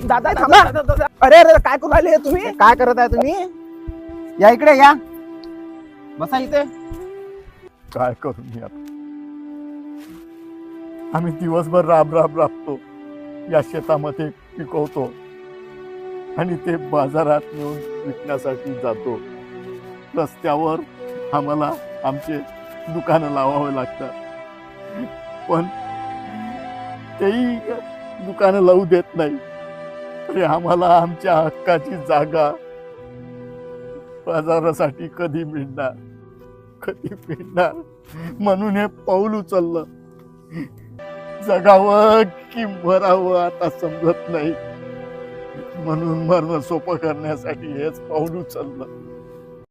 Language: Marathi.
दादा थांबा. अरे अरे काय करू राहिले तुम्ही? काय करत आहे तुम्ही? या इकडे या, बसा इथे. काय करू मी आता? आम्ही दिवसभर राबतो, या शेतामध्ये पिकवतो आणि ते बाजारात नेऊन विकण्यासाठी जातो. रस्त्यावर आम्हाला आमचे दुकानं लावावे लागतात, पण तेही दुकानं लावू देत नाही. तरी आम्हाला आमच्या हक्काची जागा बाजारासाठी कधी मिळणार म्हणून हे पाऊल उचललं. जगावं की मरावं आता समजत नाही, म्हणून मरण सोपं करण्यासाठी हेच पाऊल उचललं.